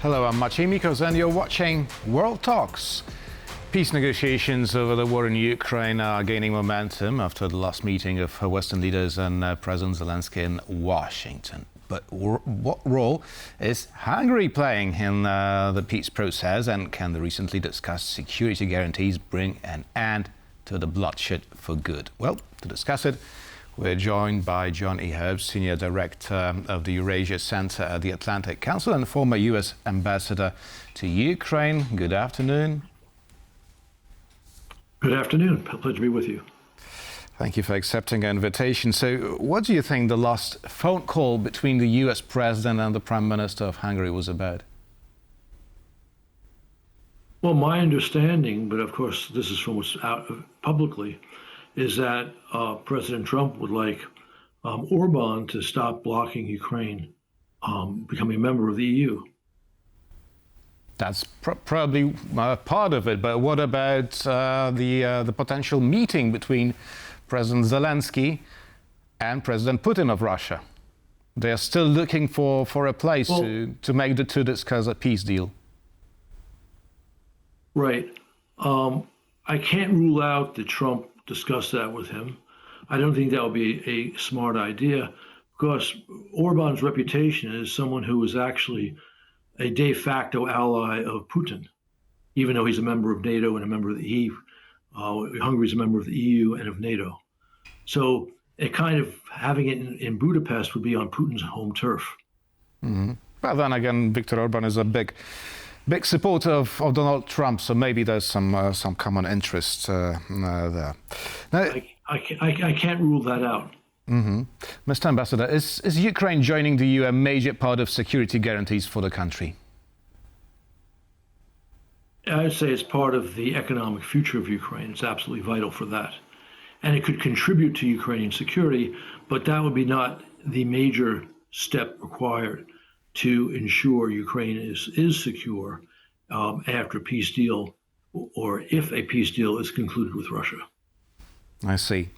Hello, I'm Maciej Mikos and you're watching World Talks. Peace negotiations over the war in Ukraine are gaining momentum after the last meeting of Western leaders and President Zelensky in Washington. But what role is Hungary playing in the peace process, and can the recently discussed security guarantees bring an end to the bloodshed for good? Well, to discuss it, we're joined by John E. Herbst, Senior Director of the Eurasia Center at the Atlantic Council and former U.S. Ambassador to Ukraine. Good afternoon. Good afternoon. Pleasure to be with you. Thank you for accepting our invitation. So what do you think the last phone call between the U.S. President and the Prime Minister of Hungary was about? Well, my understanding, but of course this is from what's out publicly, is that President Trump would like Orban to stop blocking Ukraine becoming a member of the EU. That's probably part of it, but what about the potential meeting between President Zelensky and President Putin of Russia? They are still looking for a place to make the two discuss a peace deal. Right. I can't rule out that Trump discussed that with him. I don't think that would be a smart idea, because Orban's reputation is someone who is actually a de facto ally of Putin, even though he's a member of NATO and a member of the EU. Hungary is a member of the EU and of NATO. So it kind of having it in Budapest would be on Putin's home turf. Mm-hmm. But then again, Viktor Orban is a big supporter of Donald Trump, so maybe there's some common interest there. Now, I can't rule that out. Mm-hmm. Mr. Ambassador, is Ukraine joining the EU a major part of security guarantees for the country? I'd say it's part of the economic future of Ukraine. It's absolutely vital for that. And it could contribute to Ukrainian security, but that would be not the major step required to ensure Ukraine is secure after a peace deal, or if a peace deal is concluded with Russia. I see.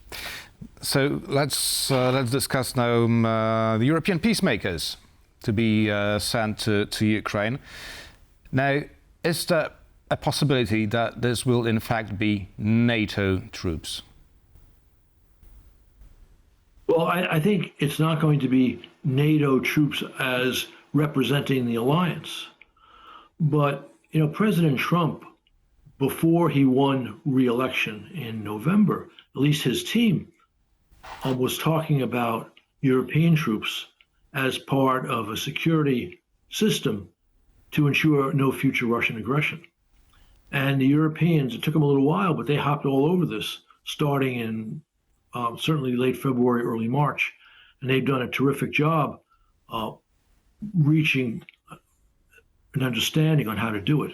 So let's discuss now the European peacemakers to be sent to Ukraine. Now, is there a possibility that this will in fact be NATO troops? Well, I think it's not going to be NATO troops as representing the alliance. But, President Trump, before he won re-election in November, at least his team was talking about European troops as part of a security system to ensure no future Russian aggression. And the Europeans, it took them a little while, but they hopped all over this, starting in certainly late February, early March. And they've done a terrific job reaching an understanding on how to do it.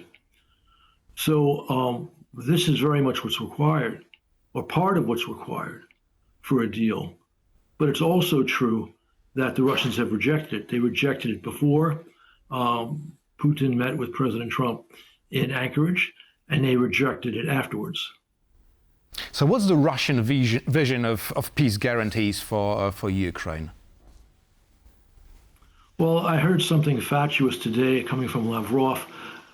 So this is very much what's required, or part of what's required for a deal. But it's also true that the Russians have rejected it. They rejected it before Putin met with President Trump in Anchorage, and they rejected it afterwards. So what's the Russian vision of peace guarantees for Ukraine? Well, I heard something fatuous today coming from Lavrov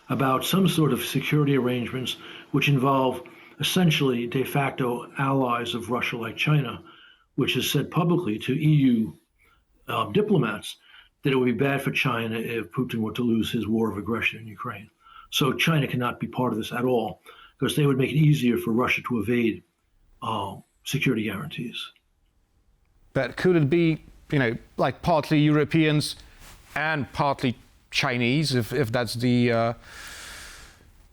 about some sort of security arrangements which involve essentially de facto allies of Russia like China, which has said publicly to EU diplomats that it would be bad for China if Putin were to lose his war of aggression in Ukraine. So China cannot be part of this at all, because they would make it easier for Russia to evade security guarantees. But could it be, like partly Europeans and partly Chinese, if that's the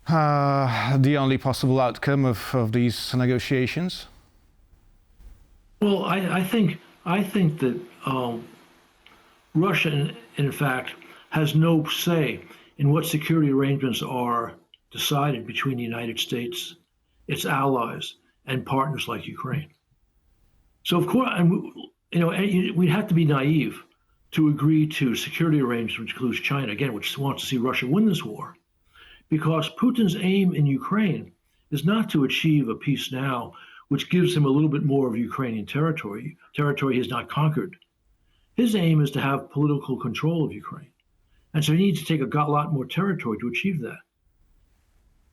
only possible outcome of these negotiations? Well, I think that Russia, in fact, has no say in what security arrangements are decided between the United States, its allies, and partners like Ukraine. So, of course, we'd have to be naive to agree to security arrangements which includes China, again, which wants to see Russia win this war, because Putin's aim in Ukraine is not to achieve a peace now which gives him a little bit more of Ukrainian territory he has not conquered. His aim is to have political control of Ukraine. And so he needs to take a lot more territory to achieve that.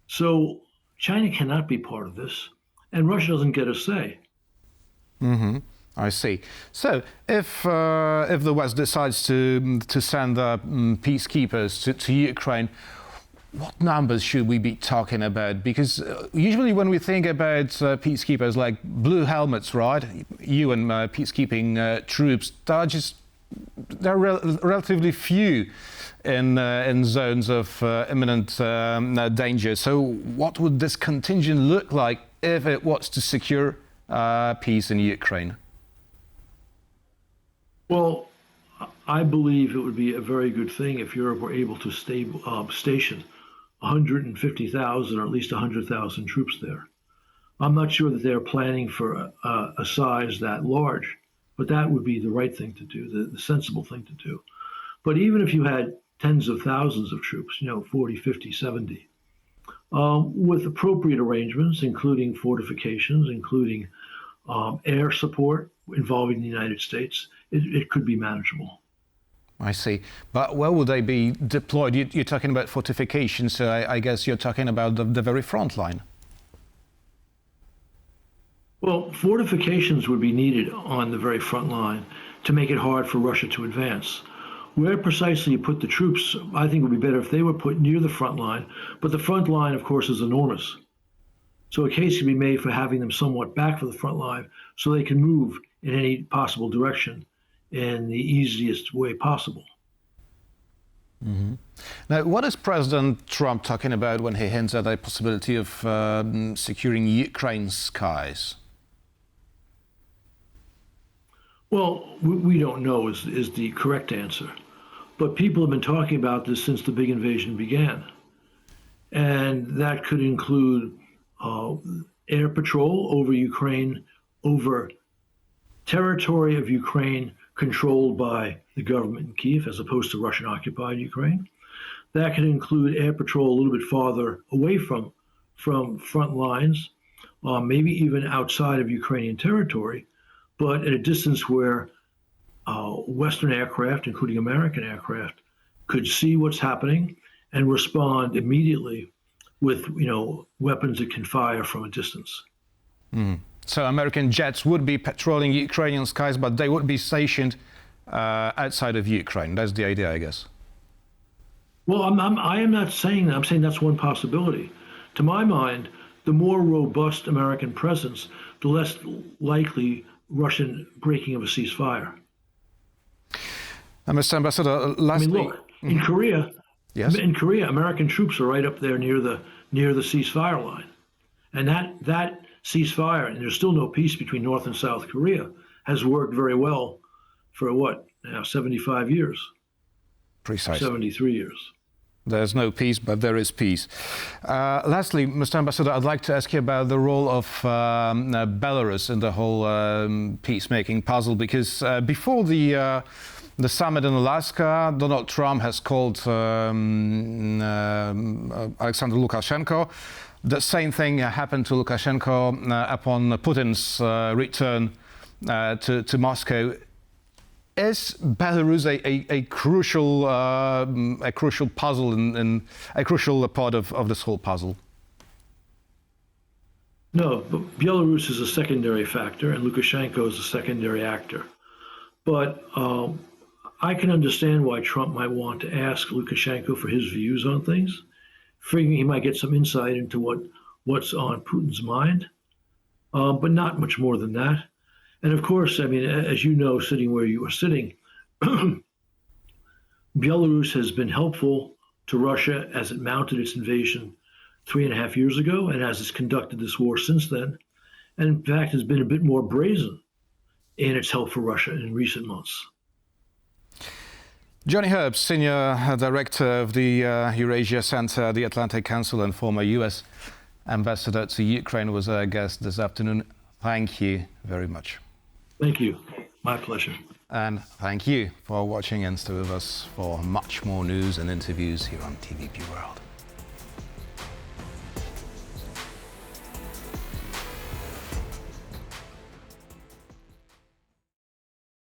So China cannot be part of this, and Russia doesn't get a say. I see. So, if the West decides to send peacekeepers to Ukraine, what numbers should we be talking about? Because usually when we think about peacekeepers like blue helmets, right? UN peacekeeping troops, they're relatively few in zones of imminent danger. So, what would this contingent look like if it was to secure peace in Ukraine? Well, I believe it would be a very good thing if Europe were able to station 150,000 or at least 100,000 troops there. I'm not sure that they're planning for a size that large, but that would be the right thing to do, the sensible thing to do. But even if you had tens of thousands of troops, 40, 50, 70, with appropriate arrangements, including fortifications, including air support involving the United States, it could be manageable. I see. But where would they be deployed? You're talking about fortifications, so I guess you're talking about the very front line. Well, fortifications would be needed on the very front line to make it hard for Russia to advance. Where precisely you put the troops, I think would be better if they were put near the front line. But the front line, of course, is enormous. So a case can be made for having them somewhat back from the front line so they can move in any possible direction in the easiest way possible. Now, what is President Trump talking about when he hints at a possibility of securing Ukraine's skies? Well, we don't know is the correct answer. But people have been talking about this since the big invasion began. And that could include air patrol over Ukraine, over territory of Ukraine controlled by the government in Kiev as opposed to Russian-occupied Ukraine. That could include air patrol a little bit farther away from front lines, maybe even outside of Ukrainian territory, but at a distance where Western aircraft, including American aircraft, could see what's happening and respond immediately with weapons that can fire from a distance. So American jets would be patrolling Ukrainian skies, but they would be stationed outside of Ukraine. That's the idea, I guess. Well, I am not saying that. I'm saying that's one possibility. To my mind, the more robust American presence, the less likely Russian breaking of a ceasefire. Mr. Ambassador, lastly, look, in Korea, yes? In Korea, American troops are right up there near the ceasefire line, and that ceasefire, and there's still no peace between North and South Korea, has worked very well for 75 years? Precisely. 73 years. There's no peace, but there is peace. Lastly, Mr. Ambassador, I'd like to ask you about the role of Belarus in the whole peacemaking puzzle, because before the summit in Alaska, Donald Trump has called Alexander Lukashenko. The same thing happened to Lukashenko upon Putin's return to Moscow. Is Belarus a crucial puzzle and a crucial part of this whole puzzle? No, but Belarus is a secondary factor, and Lukashenko is a secondary actor. But I can understand why Trump might want to ask Lukashenko for his views on things, figuring he might get some insight into what's on Putin's mind, but not much more than that. And of course, I mean, as you know, sitting where you are sitting, Belarus has been helpful to Russia as it mounted its invasion 3.5 years ago, and as it's conducted this war since then, and in fact has been a bit more brazen in its help for Russia in recent months. Johnny Herbst, Senior Director of the Eurasia Center, the Atlantic Council, and former U.S. Ambassador to Ukraine, was our guest this afternoon. Thank you very much. Thank you. My pleasure. And thank you for watching and stay with us for much more news and interviews here on TVP World.